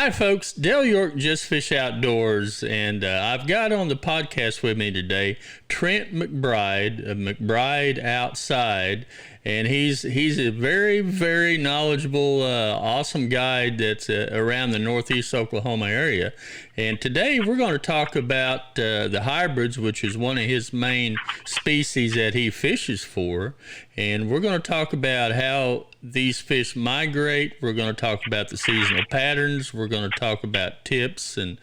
Hi, folks. Dale York, Just Fish Outdoors, and I've got on the podcast with me today Trent McBride of McBride Outside, and he's a very, very knowledgeable, awesome guide that's around the Northeast Oklahoma area. And today we're going to talk about the hybrids, which is one of his main species that he fishes for. And we're going to talk about how these fish migrate. We're going to talk about the seasonal patterns. We're going to talk about tips and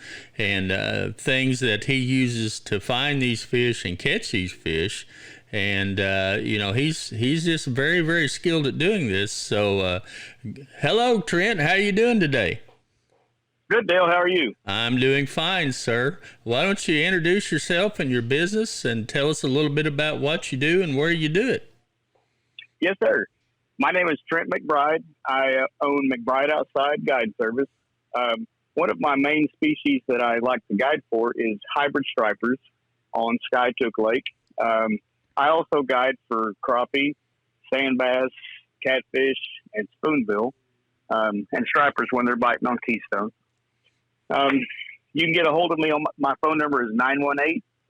things that he uses to find these fish and catch these fish. And he's just very, very skilled at doing this. So, hello, Trent. How are you doing today? Good, Dale. How are you? I'm doing fine, sir. Why don't you introduce yourself and your business and tell us a little bit about what you do and where you do it? Yes, sir. My name is Trent McBride. I own McBride Outside Guide Service. One of my main species that I like to guide for is hybrid stripers on Skytook Lake. I also guide for crappie, sand bass, catfish, and spoonbill, and stripers when they're biting on keystone. You can get a hold of me on my phone number is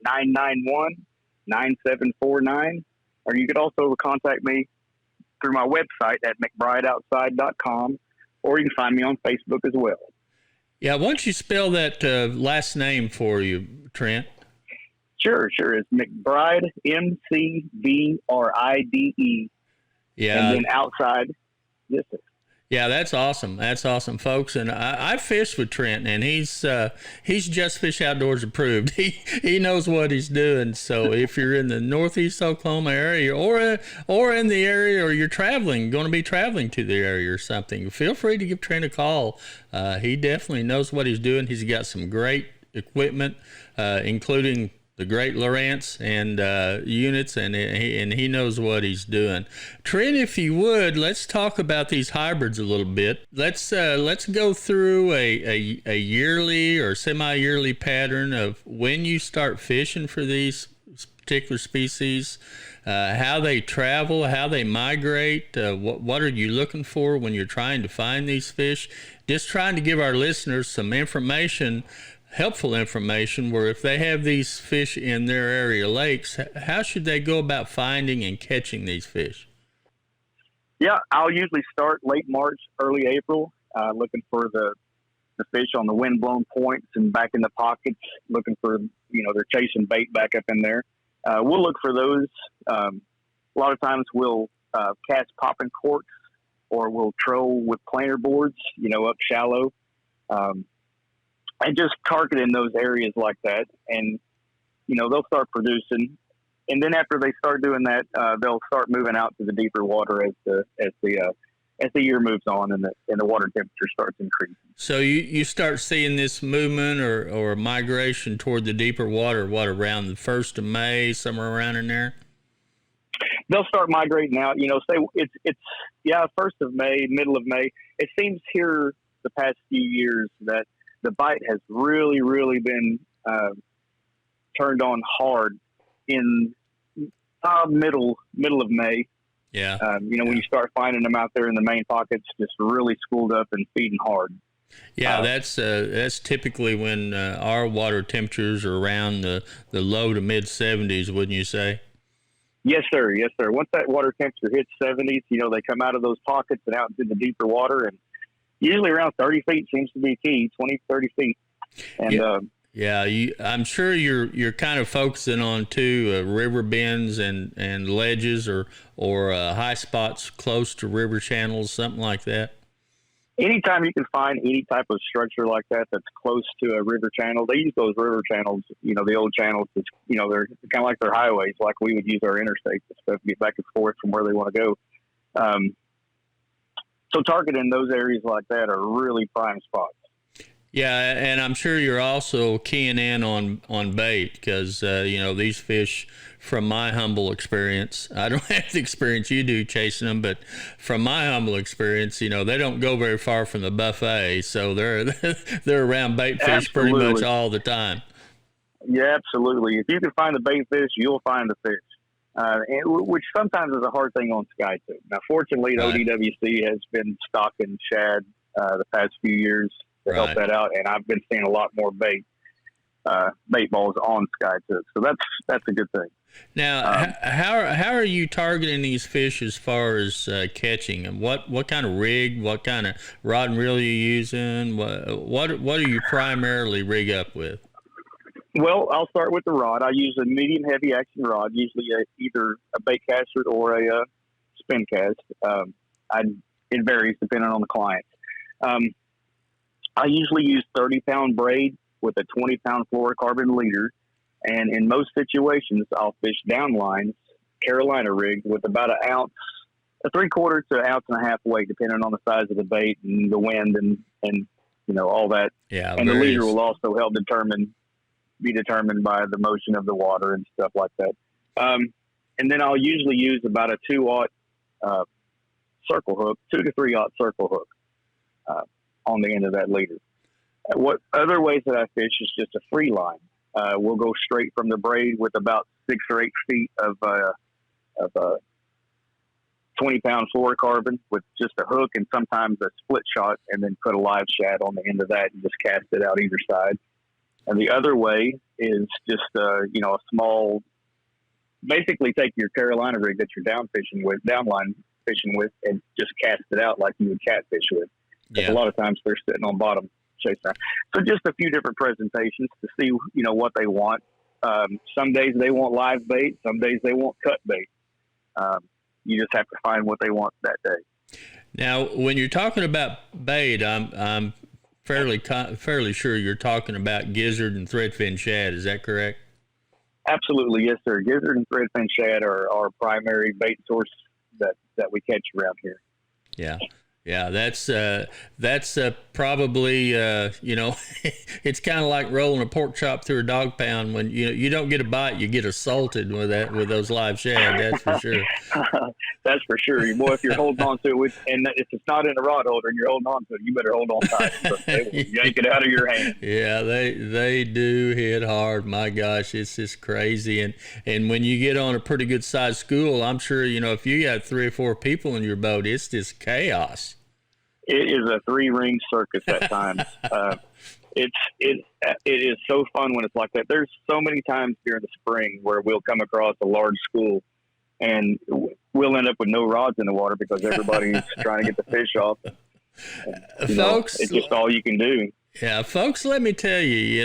918-991-9749, or you could also contact me through my website at McBrideOutside.com, or you can find me on Facebook as well. Yeah, why don't you spell that last name for you, Trent? Sure. It's McBride, McBride. Yeah. And then outside. Yes, sir. Yeah, that's awesome. That's awesome, folks. And I fished with Trent, and he's Just Fish Outdoors approved. He knows what he's doing. So if you're in the Northeast Oklahoma area, or in the area, or you're going to be traveling to the area or something, feel free to give Trent a call. He definitely knows what he's doing. He's got some great equipment, including the great Lowrance and units, and he knows what he's doing. Trent, if you would, let's talk about these hybrids a little bit. Let's go through a yearly or semi-yearly pattern of when you start fishing for these particular species, how they travel, how they migrate, what are you looking for when you're trying to find these fish. Just trying to give our listeners some helpful information where if they have these fish in their area lakes, how should they go about finding and catching these fish? Yeah, I'll usually start late March, early April, looking for the fish on the wind-blown points and back in the pockets, looking for, they're chasing bait back up in there. We'll look for those. A lot of times we'll cast popping corks, or we'll troll with planer boards, up shallow. And just targeting those areas like that, and they'll start producing, and then after they start doing that, they'll start moving out to the deeper water as the year moves on and the water temperature starts increasing. So you start seeing this movement or migration toward the deeper water, around the 1st of May, somewhere around in there? They'll start migrating out. Say it's 1st of May, middle of May. It seems here the past few years that the bite has really, really been turned on hard in middle of May. Yeah. When you start finding them out there in the main pockets, just really schooled up and feeding hard. Yeah, that's typically when our water temperatures are around the low to mid 70s, wouldn't you say? Yes, sir. Once that water temperature hits 70s, they come out of those pockets and out into the deeper water, and usually around 30 feet seems to be key, 20, 30 feet. And I'm sure you're kind of focusing on river bends and ledges or high spots close to river channels, something like that. Anytime you can find any type of structure like that that's close to a river channel, they use those river channels, the old channels, they're kind of like their highways, like we would use our interstates and stuff to get back and forth from where they want to go. So targeting those areas like that are really prime spots. Yeah, and I'm sure you're also keying in on bait because, these fish, from my humble experience, I don't have the experience you do chasing them, but from my humble experience, they don't go very far from the buffet, so they're around bait fish pretty much all the time. Yeah, absolutely. If you can find the bait fish, you'll find the fish. Which sometimes is a hard thing on Skytook. Now, fortunately, the ODWC has been stocking shad the past few years. to help Right. that out. And I've been seeing a lot more bait balls on Skyhook. So that's a good thing. Now, how are you targeting these fish as far as catching them? What kind of rig, what kind of rod and reel are you using? What do you primarily rig up with? Well, I'll start with the rod. I use a medium heavy action rod, usually either a bait caster or a spin cast. It varies depending on the client. I usually use 30-pound braid with a 20-pound fluorocarbon leader. And in most situations, I'll fish down lines, Carolina rig, with about an ounce, a 3/4 to an ounce and a half weight, depending on the size of the bait and the wind and all that. Yeah, and the leader will also help be determined by the motion of the water and stuff like that. And then I'll usually use about a 2/0 circle hook, 2 to 3/0 circle hook on the end of that leader. What other ways that I fish is just a free line. We'll go straight from the braid with about 6 or 8 feet of 20-pound fluorocarbon with just a hook and sometimes a split shot, and then put a live shad on the end of that and just cast it out either side. And the other way is just a small, basically take your Carolina rig that you're downline fishing with, and just cast it out like you would catfish with. Yeah. A lot of times they're sitting on bottom chasing around. So just a few different presentations to see what they want. Some days they want live bait, some days they want cut bait. You just have to find what they want that day. Now, when you're talking about bait, I'm fairly sure you're talking about gizzard and threadfin shad. Is that correct? Absolutely, yes, sir. Gizzard and threadfin shad are our primary bait source that we catch around here. Yeah. Yeah, that's probably it's kind of like rolling a pork chop through a dog pound. When you don't get a bite, you get assaulted with those live shad. That's for sure. That's for sure. Boy, if you're holding on to it, and if it's not in a rod holder and you're holding on to it, you better hold on tight. So they will yank it out of your hand. Yeah, they do hit hard. My gosh, it's just crazy. And when you get on a pretty good sized school, I'm sure if you got 3 or 4 people in your boat, it's just chaos. It is a 3-ring circus at times. It is so fun when it's like that. There's so many times during the spring where we'll come across a large school and we'll end up with no rods in the water because everybody's trying to get the fish off. Folks, it's just all you can do. Yeah, folks, let me tell you,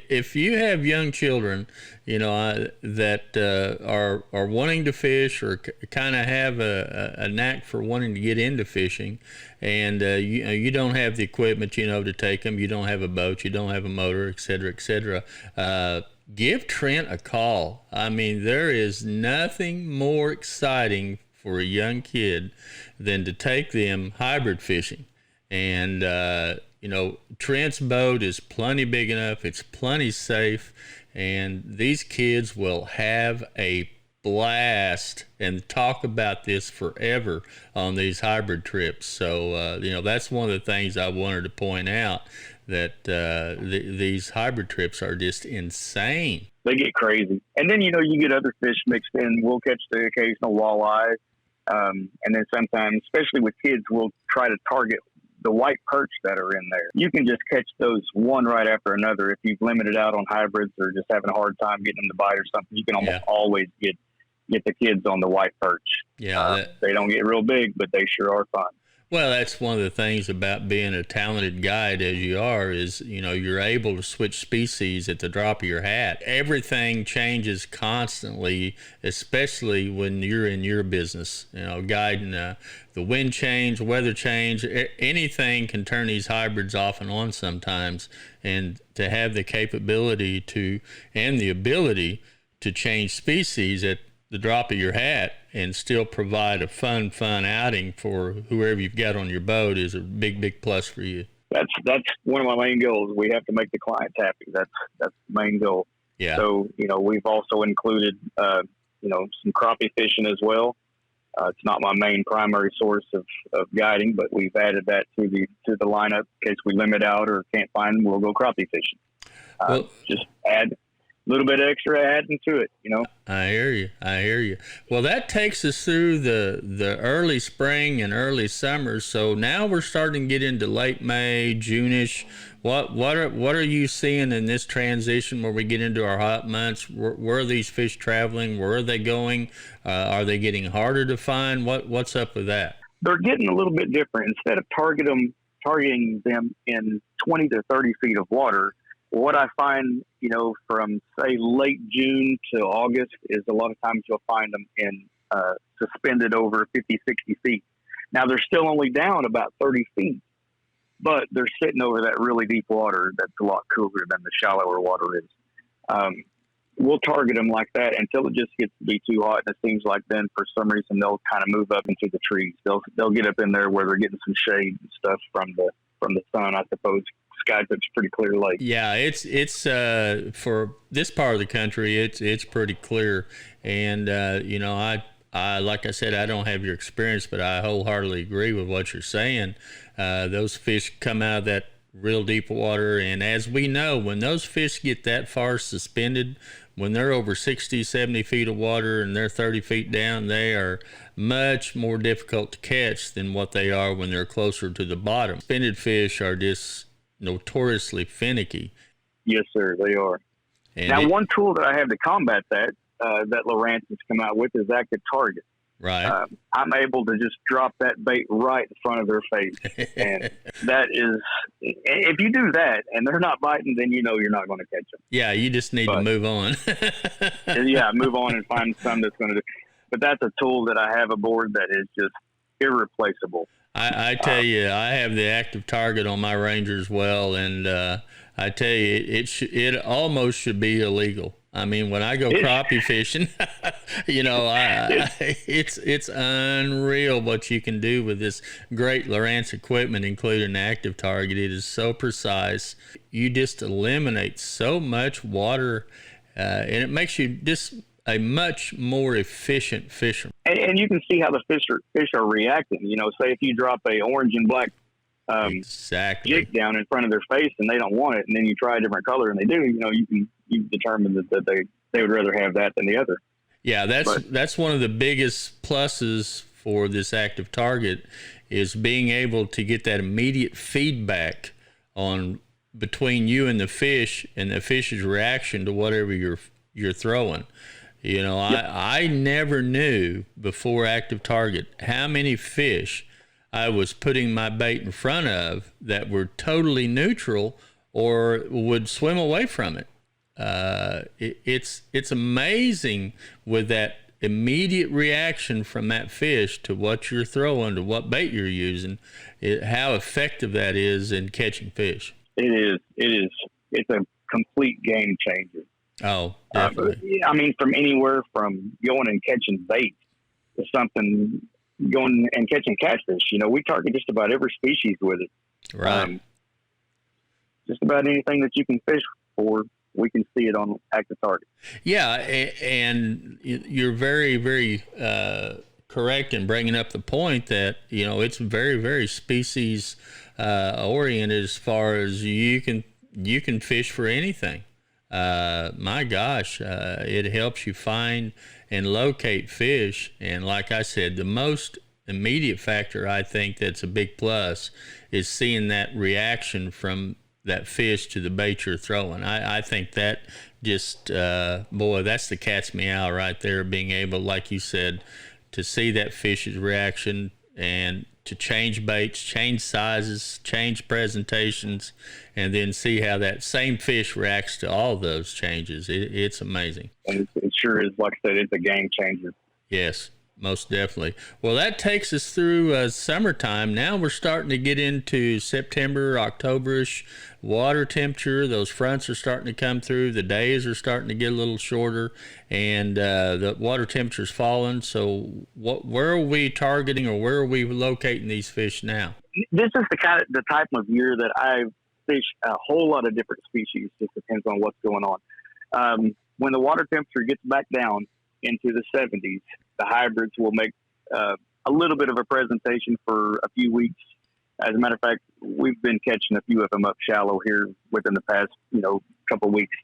if you have young children, that are wanting to fish or kind of have a knack for wanting to get into fishing, and you don't have the equipment, to take them, you don't have a boat, you don't have a motor, et cetera, give Trent a call. I mean, there is nothing more exciting for a young kid than to take them hybrid fishing. And, Trent's boat is plenty big enough. It's plenty safe. And these kids will have a blast and talk about this forever on these hybrid trips. So, that's one of the things I wanted to point out, that these hybrid trips are just insane. They get crazy. And then, you get other fish mixed in. We'll catch the occasional walleye. And then sometimes, especially with kids, we'll try to target the white perch that are in there. You can just catch those one right after another. If you've limited out on hybrids or just having a hard time getting them to bite or something, you can almost always get the kids on the white perch. Yeah, they don't get real big, but they sure are fun. Well, that's one of the things about being a talented guide as you are, is, you're able to switch species at the drop of your hat. Everything changes constantly, especially when you're in your business, guiding the wind change, weather change, anything can turn these hybrids off and on sometimes. And to have the capability and the ability to change species at the drop of your hat and still provide a fun outing for whoever you've got on your boat is a big plus for you. That's one of my main goals. We have to make the clients happy. That's the main goal. Yeah. So, we've also included, some crappie fishing as well. It's not my main primary source of guiding, but we've added that to the lineup in case we limit out or can't find them. We'll go crappie fishing. Just add little bit extra adding to it, you know. I hear you. I hear you. Well, that takes us through the early spring and early summer. So now we're starting to get into late May, June-ish. What are you seeing in this transition where we get into our hot months? Where are these fish traveling? Where are they going? Are they getting harder to find? What's up with that? They're getting a little bit different. Instead of targeting them in 20 to 30 feet of water, what I find, you know, from say late June to August is a lot of times you'll find them in suspended over 50, 60 feet. Now they're still only down about 30 feet, but they're sitting over that really deep water that's a lot cooler than the shallower water is. We'll target them like that until it just gets to be too hot. And it seems like then for some reason they'll kind of move up into the trees. They'll get up in there where they're getting some shade and stuff from the sun, I suppose. Skypip's pretty clear lake. Yeah, it's for this part of the country, it's pretty clear. And you know, I like I said, I don't have your experience, but I wholeheartedly agree with what you're saying. Those fish come out of that real deep water, and as we know, when those fish get that far suspended, when they're over 60, 70 feet of water and they're 30 feet down, they are much more difficult to catch than what they are when they're closer to the bottom. Suspended fish are just notoriously finicky. Yes, sir, they are. And now, one tool that I have to combat that Lowrance has come out with is active target. Right. I'm able to just drop that bait right in front of their face. And that is, if you do that and they're not biting, then you know you're not going to catch them. Yeah, you just need to move on. Yeah, move on and find some that's going to do. But that's a tool that I have aboard that is just irreplaceable. I tell you, I have the active target on my Ranger as well, and I tell you, it almost should be illegal. I mean, when I go crappie fishing, you know, it's unreal what you can do with this great Lowrance equipment, including an active target. It is so precise. You just eliminate so much water, and it makes you just a much more efficient fisherman. And you can see how the fish are reacting. You know, say if you drop a orange and black exactly jig down in front of their face and they don't want it, and then you try a different color and they do, you know, you determine that they would rather have that than the other. Yeah, that's one of the biggest pluses for this active target is being able to get that immediate feedback on between you and the fish's reaction to whatever you're throwing. You know, yep. I never knew before active target how many fish I was putting my bait in front of that were totally neutral or would swim away from it. It's amazing with that immediate reaction from that fish to what you're throwing, to what bait you're using, how effective that is in catching fish. It is. It's a complete game changer. Oh, definitely. I mean, from anywhere from going and catching bait to something going and catching catfish. You know, we target just about every species with it. Right. Just about anything that you can fish for, we can see it on active target. Yeah, and you're very, very correct in bringing up the point that, you know, it's very, very species oriented as far as you can fish for anything. My gosh, it helps you find and locate fish. And like I said, the most immediate factor I think that's a big plus is seeing that reaction from that fish to the bait you're throwing. I think that just, boy, that's the cat's meow right there, being able, like you said, to see that fish's reaction and to change baits, change sizes, change presentations, and then see how that same fish reacts to all those changes. It's amazing. And it sure is. Like I said, it's a game changer. Yes, most definitely. Well, that takes us through summertime. Now we're starting to get into September, October-ish. Water temperature, those fronts are starting to come through. The days are starting to get a little shorter, and the water temperature's falling. So where are we targeting, or where are we locating these fish now? This is the type of year that I fish a whole lot of different species. Just depends on what's going on. When the water temperature gets back down into the 70s, the hybrids will make a little bit of a presentation for a few weeks. As a matter of fact, we've been catching a few of them up shallow here within the past, couple of weeks.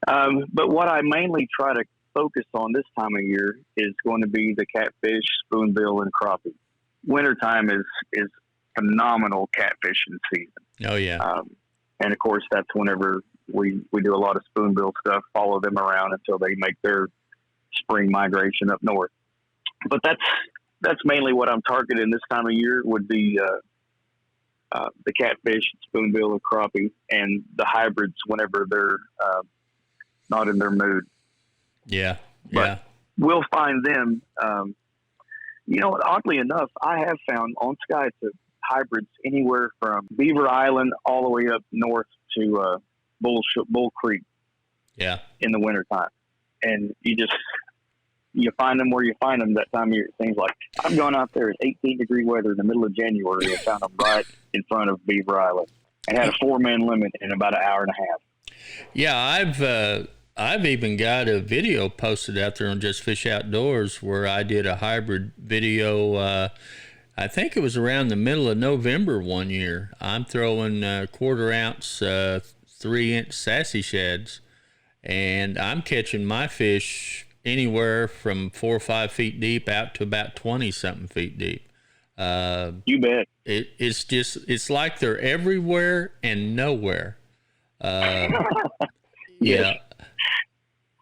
But what I mainly try to focus on this time of year is going to be the catfish, spoonbill, and crappie. Wintertime is phenomenal catfishing season. Oh yeah. And of course, that's whenever we do a lot of spoonbill stuff, follow them around until they make their spring migration up north. But that's mainly what I'm targeting this time of year would be the catfish, spoonbill, and crappie, and the hybrids whenever they're not in their mood. Yeah. But we'll find them. Oddly enough, I have found on Skytip hybrids anywhere from Beaver Island all the way up north to Bull Creek. Yeah. In the wintertime. And you find them where you find them that time of year. It seems like I've gone out there at 18-degree weather in the middle of January and found them right in front of Beaver Island and had a 4-man limit in about an hour and a half. Yeah, I've even got a video posted out there on Just Fish Outdoors where I did a hybrid video. I think it was around the middle of November one year. I'm throwing 1/4 ounce, 3-inch sassy shads, and I'm catching my fish anywhere from 4 or 5 feet deep out to about 20-something feet deep. You bet. It's like they're everywhere and nowhere. Yes.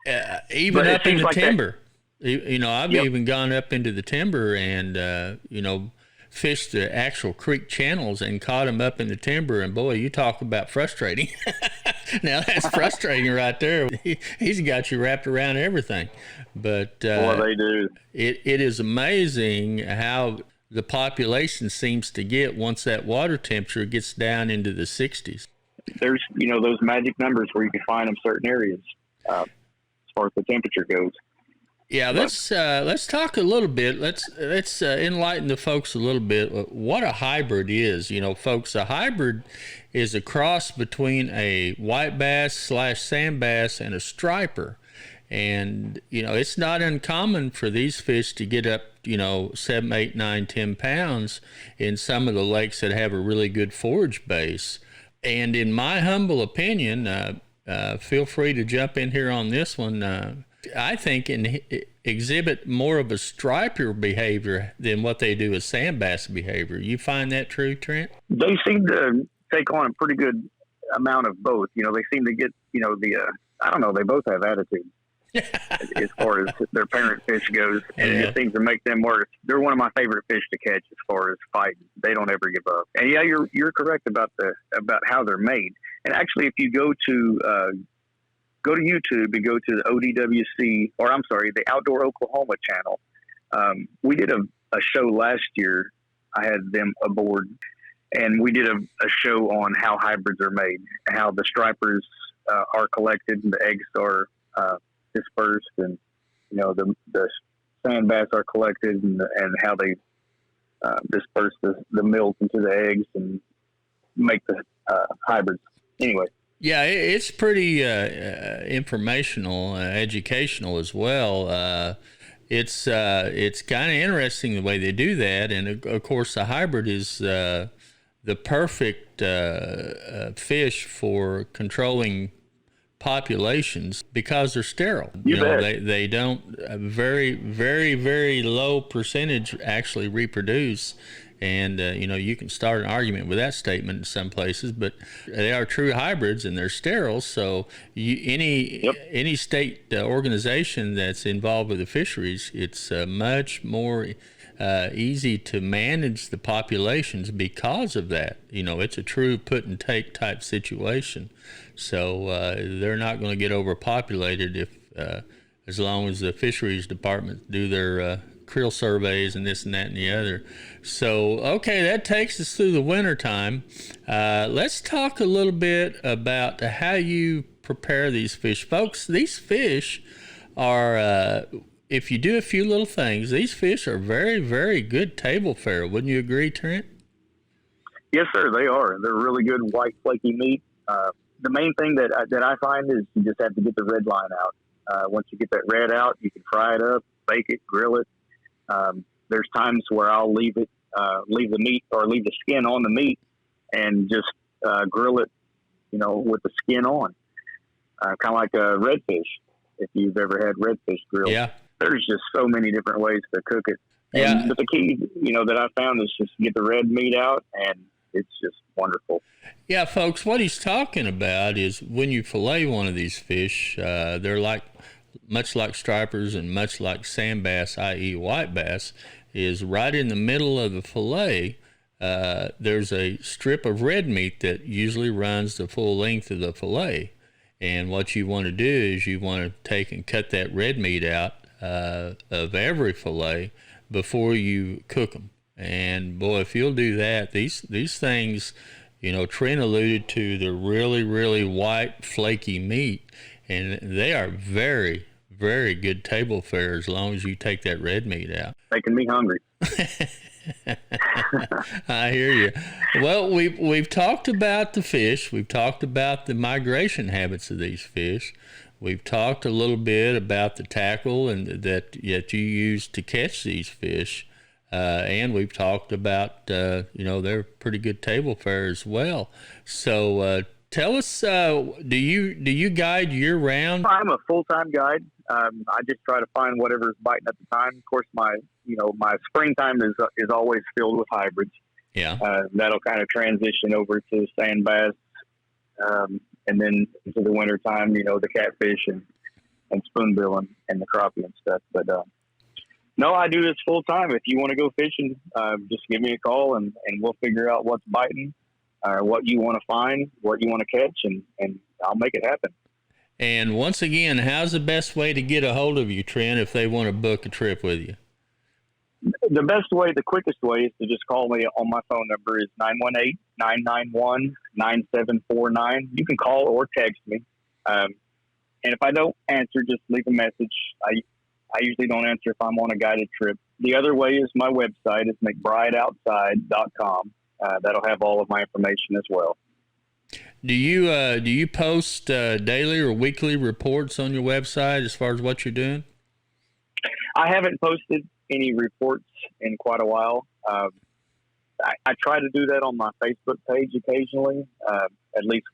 Yeah. Even up in the timber. I've Yep. even gone up into the timber and, fished the actual creek channels and caught them up in the timber. And boy, you talk about frustrating. Now that's frustrating right there. He's got you wrapped around everything. But Boy, they do. It is amazing how the population seems to get once that water temperature gets down into the 60s. There's, those magic numbers where you can find them certain areas as far as the temperature goes. Yeah, let's talk a little bit. Let's enlighten the folks a little bit what a hybrid is. Folks, a hybrid is a cross between a white bass / sand bass and a striper. And, it's not uncommon for these fish to get up, 7, 8, 9, 10 pounds in some of the lakes that have a really good forage base. And in my humble opinion, feel free to jump in here on this one. I think exhibit more of a striper behavior than what they do as sand bass behavior. You find that true, Trent? They seem to take on a pretty good amount of both. They seem to get, I don't know, they both have attitude as far as their parent fish goes. And it just seems to make them worse. They're one of my favorite fish to catch as far as fighting. They don't ever give up. And yeah, you're correct about how they're made. And actually, if you go to YouTube and go to the ODWC, the Outdoor Oklahoma channel. We did a show last year. I had them aboard, and we did a show on how hybrids are made, how the stripers are collected and the eggs are dispersed, and the sand bass are collected, and how they disperse the milk into the eggs and make the hybrids. Anyway. Yeah, it's pretty informational, educational as well. It's kind of interesting the way they do that, and of course, the hybrid is the perfect fish for controlling populations because they're sterile. They don't very, very, very low percentage actually reproduce. And, you can start an argument with that statement in some places, but they are true hybrids and they're sterile. So any state organization that's involved with the fisheries, it's much more easy to manage the populations because of that. It's a true put and take type situation. So they're not going to get overpopulated if as long as the fisheries department do their creel surveys and this and that and the other. So, okay, that takes us through the winter time. Let's talk a little bit about how you prepare these fish. Folks, these fish are, if you do a few little things, these fish are very, very good table fare. Wouldn't you agree, Trent? Yes, sir, they are. They're really good white, flaky meat. The main thing that I find is you just have to get the red line out. Once you get that red out, you can fry it up, bake it, grill it. There's times where I'll leave the meat or leave the skin on the meat and just grill it, with the skin on. kind of like a redfish. If you've ever had redfish grilled, Yeah. there's just so many different ways to cook it. Yeah. But the key, that I found is just get the red meat out, and it's just wonderful. Yeah, folks, what he's talking about is when you fillet one of these fish, they're much like stripers and much like sand bass, i.e. white bass, is right in the middle of the fillet. There's a strip of red meat that usually runs the full length of the fillet. And what you want to do is you want to take and cut that red meat out of every fillet before you cook them. And boy, if you'll do that, these things, Trent alluded to the really, really white, flaky meat, and they are very, very good table fare as long as you take that red meat out. Making me hungry. I hear you. Well, we've talked about the fish. We've talked about the migration habits of these fish. We've talked a little bit about the tackle and that you use to catch these fish. And we've talked about, they're pretty good table fare as well. So tell us, do you guide year round? I'm a full-time guide. I just try to find whatever's biting at the time. Of course, my springtime is always filled with hybrids. Yeah. That'll kind of transition over to sand bass. And then into the wintertime, the catfish and spoonbill and the crappie and stuff. But, no, I do this full time. If you want to go fishing, just give me a call and we'll figure out what's biting, what you want to find, what you want to catch, and I'll make it happen. And once again, how's the best way to get a hold of you, Trent, if they want to book a trip with you? The best way, the quickest way is to just call me on my phone number is 918-991-9749. You can call or text me. And if I don't answer, just leave a message. I usually don't answer if I'm on a guided trip. The other way is my website is McBrideOutside.com. That'll have all of my information as well. Do you post daily or weekly reports on your website as far as what you're doing? I haven't posted any reports in quite a while. I try to do that on my Facebook page occasionally. At least,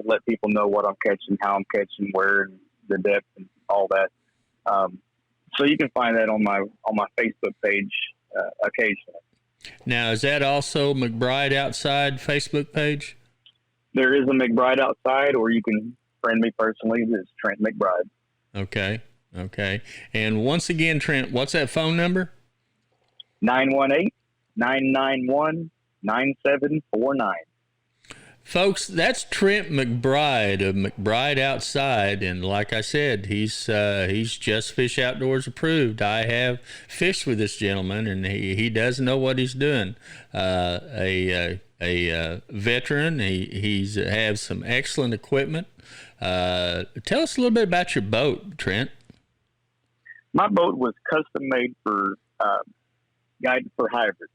let people know what I'm catching, how I'm catching, where, and the depth, and all that. So you can find that on my Facebook page occasionally. Now, is that also McBride Outside Facebook page? There is a McBride Outside, or you can friend me personally. It's Trent McBride. Okay. And once again, Trent, what's that phone number? 918-991-9749. Folks, that's Trent McBride of McBride Outside, and like I said, he's Just Fish Outdoors approved. I have fished with this gentleman, and he does know what he's doing. A veteran. He's has some excellent equipment. Tell us a little bit about your boat, Trent. My boat was custom made for guided for hybrids.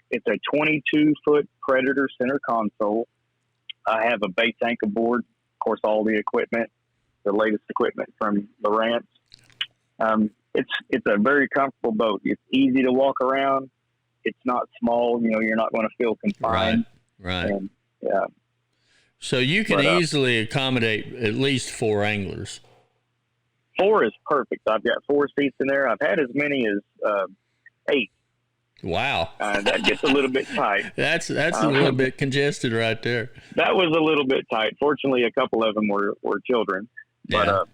It's a 22-foot Predator center console. I have a bait tank aboard, of course, all the equipment, the latest equipment from Lowrance. It's a very comfortable boat. It's easy to walk around. It's not small. You're not going to feel confined. Right. And, so you can easily accommodate at least 4 anglers. 4 is perfect. I've got 4 seats in there. I've had as many as 8. Wow. That gets a little bit tight. That's a little bit congested right there. That was a little bit tight. Fortunately, a couple of them were children. But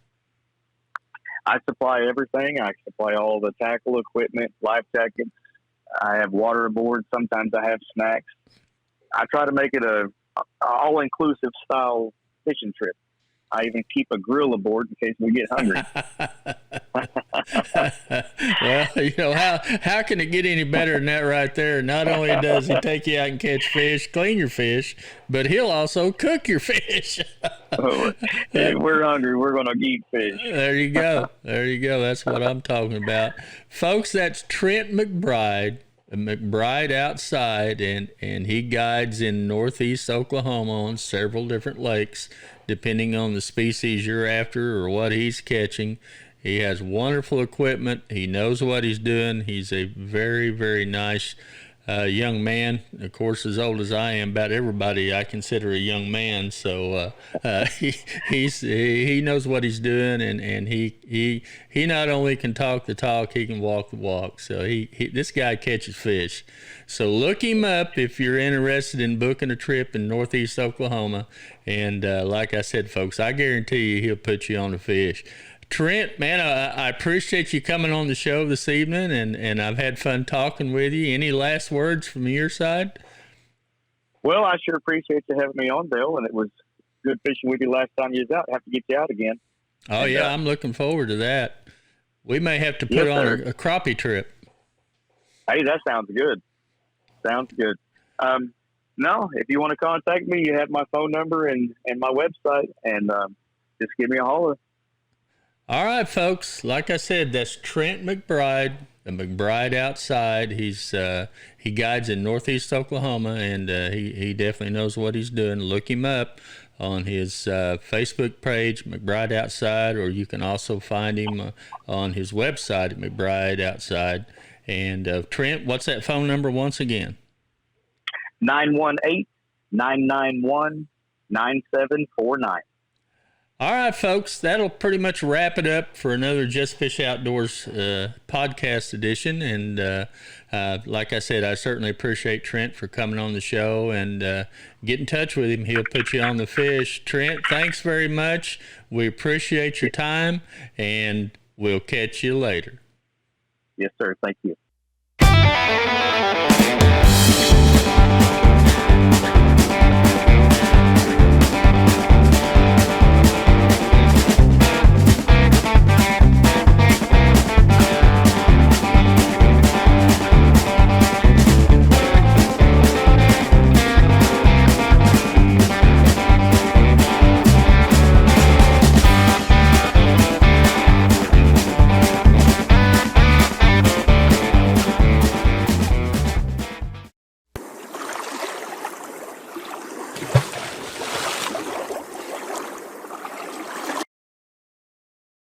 I supply everything. I supply all the tackle equipment, life jackets. I have water aboard. Sometimes I have snacks. I try to make it a all-inclusive style fishing trip. I even keep a grill aboard in case we get hungry. Well, how can it get any better than that right there? Not only does he take you out and catch fish, clean your fish, but he'll also cook your fish. If we're hungry, we're going to eat fish. There you go. That's what I'm talking about. Folks, that's Trent McBride. McBride Outside, and he guides in northeast Oklahoma on several different lakes, depending on the species you're after or what he's catching. He has wonderful equipment. He knows what he's doing. He's a very, very nice young man, of course, as old as I am. About everybody I consider a young man. So he knows what he's doing, and he not only can talk the talk, he can walk the walk. So this guy catches fish. So look him up if you're interested in booking a trip in Northeast Oklahoma. And like I said, folks, I guarantee you he'll put you on the fish. Trent, man, I appreciate you coming on the show this evening, and I've had fun talking with you. Any last words from your side? Well, I sure appreciate you having me on, Bill, and it was good fishing with you last time you was out. I have to get you out again. Oh, and, I'm looking forward to that. We may have to put on a crappie trip. Hey, that sounds good. Sounds good. No, if you want to contact me, you have my phone number and my website, and just give me a holler. All right, folks. Like I said, that's Trent McBride, the McBride Outside. He guides in Northeast Oklahoma, and he definitely knows what he's doing. Look him up on his Facebook page, McBride Outside, or you can also find him on his website at McBride Outside. And Trent, what's that phone number once again? 918-991-9749. All right, folks, that'll pretty much wrap it up for another Just Fish Outdoors podcast edition. And like I said, I certainly appreciate Trent for coming on the show, and get in touch with him. He'll put you on the fish. Trent, thanks very much. We appreciate your time, and we'll catch you later. Yes, sir. Thank you.